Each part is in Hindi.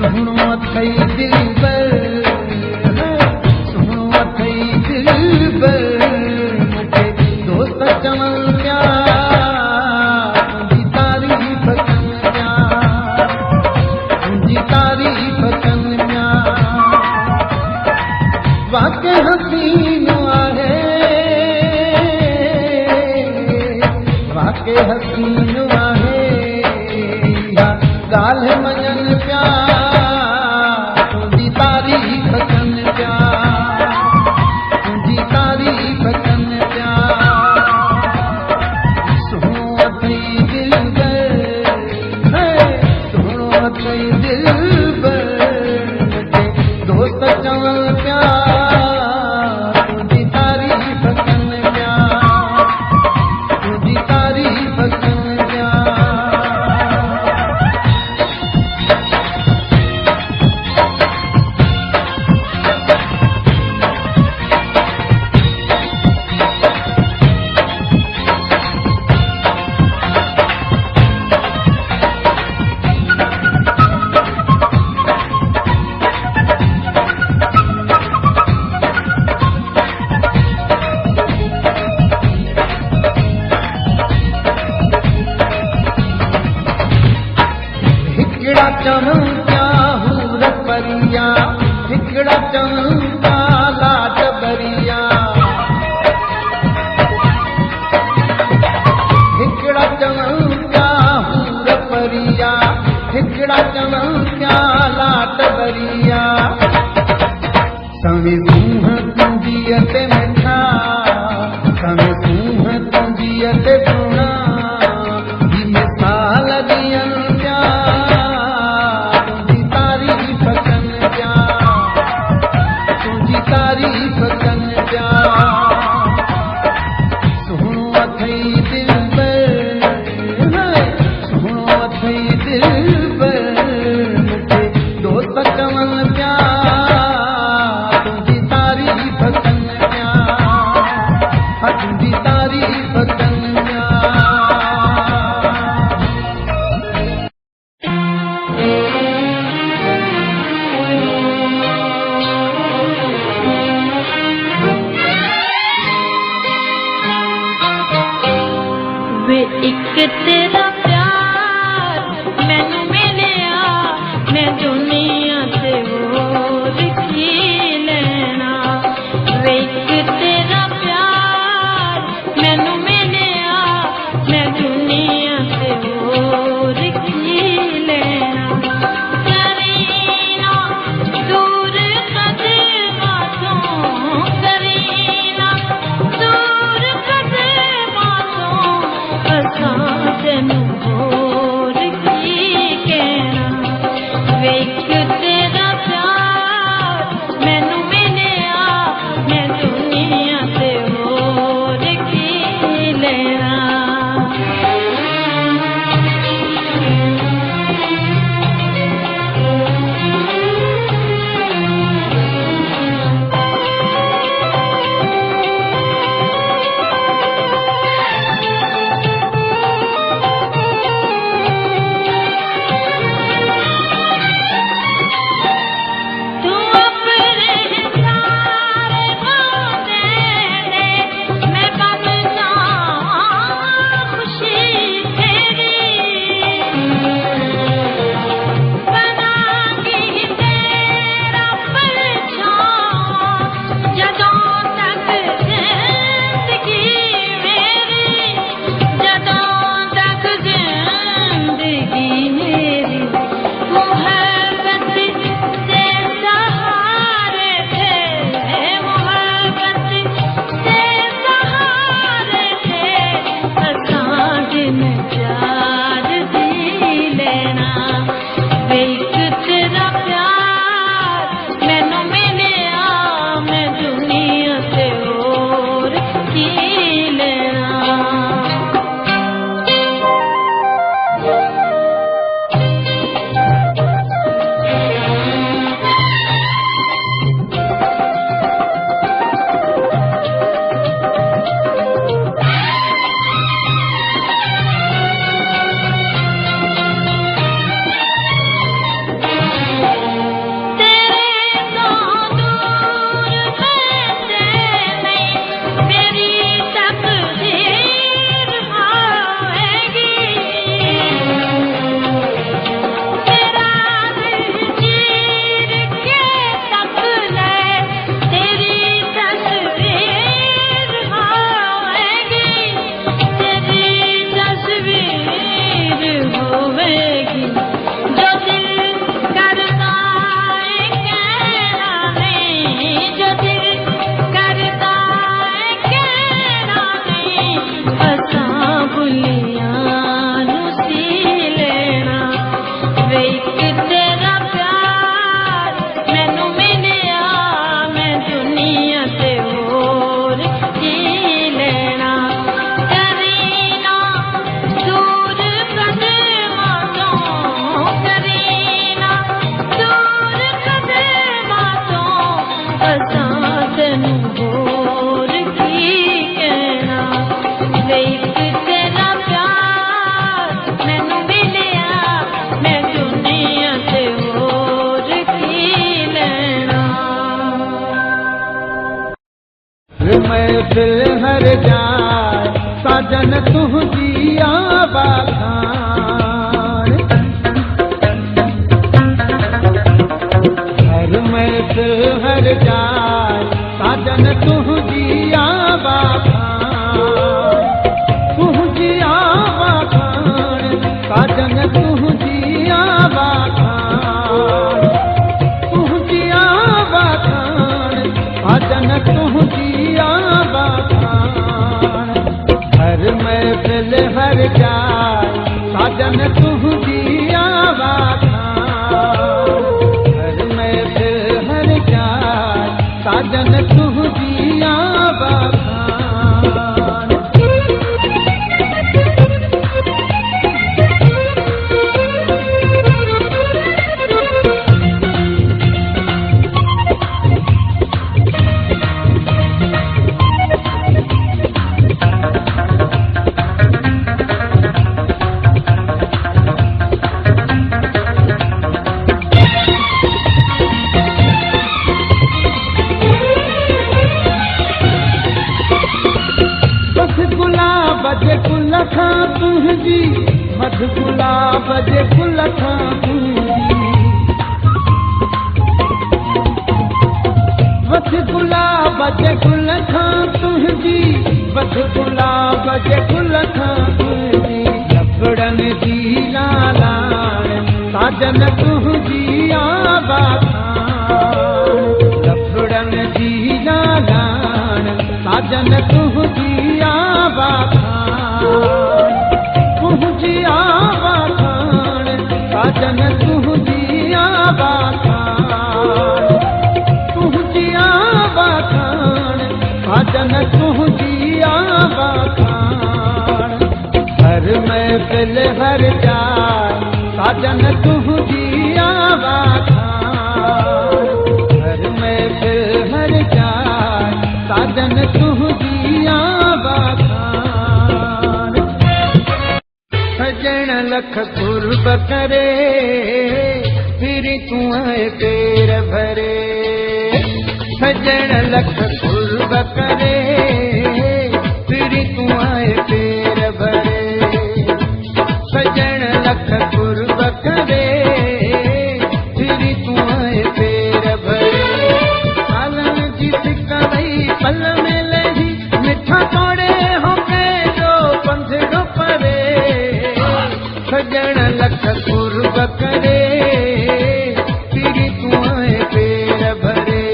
सुनो अथई दिलबर, सुनो अथई दिलबर, मुझे दोस्त चवण पिया तुंहिंजी तारीफ़ कनि पिया, तुंहिंजी तारीफ़ कनि पिया। वाक़ई हसीन आहे, वाक़ई हसीन आहे, ॻाल्हि मञनि पिया तुंहिंजी तारीफ़ कनि पिया, तुंहिंजी तारीफ़ कनि पिया। सुहिणो अथई दिलबर, सुहिणो अथई दिलबर, मुझे दोस्त चवण पिया तुंहिंजी तारीफ़ कनि पिया, तुंहिंजी तारीफ़ कनि पिया। हिकिड़ा चवण पिया हूर परिया, हिकिड़ा चवण पिया लाड बरिया, हिकिड़ा चवण पिया हूर परिया, हिकिड़ा चवण पिया लाड बरिया। समी सूंह तुंहिंजी ते मिठा, समी सूंह तुंहिंजी ते सुहिणा, ही मिसाल ॾियनि पिया तुंहिंजी तारीफ़ कनि पिया, तुंहिंजी तारीफ़ कनि पिया। सुहिणो अथई दिलबर, सुहिणो अथई दिलबर, मूंखे दोस्त चवनि पिया तुंहिंजी तारीफ़ कनि पिया, तुंहिंजी तारीफ़ कनि पिया। वे एक तेरा प्यार मैनू महफिल हर जाए साजन तुझी आवाज़ान। हर महफिल हर जाए साजन तुझी आवाज़ान, तुझी आवाज़ान साजन तुझी आवाज़ान, तुझी आवाज़ान साजन तुझी आवाज़ान। हर महफिल हर जाए साजन तुझी आवाज़ान, हर महफिल हर जाए साजन तुझी आवाज़ान। जे गुल खां तुंहिंजी, मध गुलाब जे गुल खां तुंहिंजी, मध गुलाब जे गुल खां तुंहिंजी, मध गुलाब जे गुल खां तुंहिंजी। लफड़नि जी लालाण साजन तुंहिंजी आवाज़ान, लफड़नि जी लालाण साजन तुंहिंजी आवाज़ान, तुझी आवाज़ान साजन तुझी आवाज़ान, तुझी आवाज़ान साजन तुझी आवाज़ान। हर महफिल हर जाए साजन तुझी आवाज़ान, हर महफिल हर जाए साजन तुझी आवाज़ान। सजण लख कुर्ब करे फिर तूं आए पेर भरे, सजण लख कुर्ब करे फिर तूं आए पेर भरे, सजण लख कुर्ब करे फिर तूं आए पेर भरे। सालन जी सिक वई पल में लही, मिठा तोड़े होके जो पंधड़ो परे, सजण लख कुर्ब करे फिर तूं आए पेर भरे,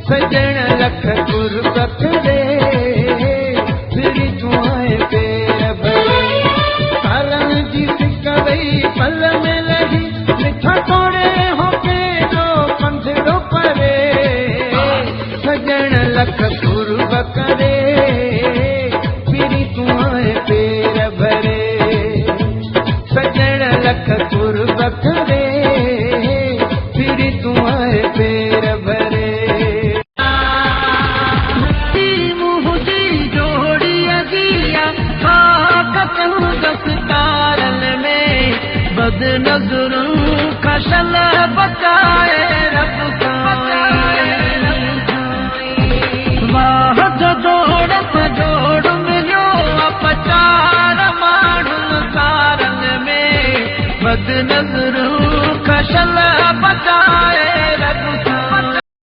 सजण लख कुर्ब करे फिर तूं आए पेर भरे। सालन जी सिक वई पल में लही, मिठा तोड़े होके जो पंधड़ो परे, सजण लख कुर्ब करे फिर तूं आए पेर भरे, सजण लख कुर्ब करे फिर तूं आए पेर भरे। मुंहिंजी जोड़ी अगिया खाकतूं दस्तारन में, बद नज़रुं खशल बचाए रब वाह जो जोड़ जोड़ मिलियो अपचार माण्हुनि सारन में, बद नज़रूं खशल बचाए रब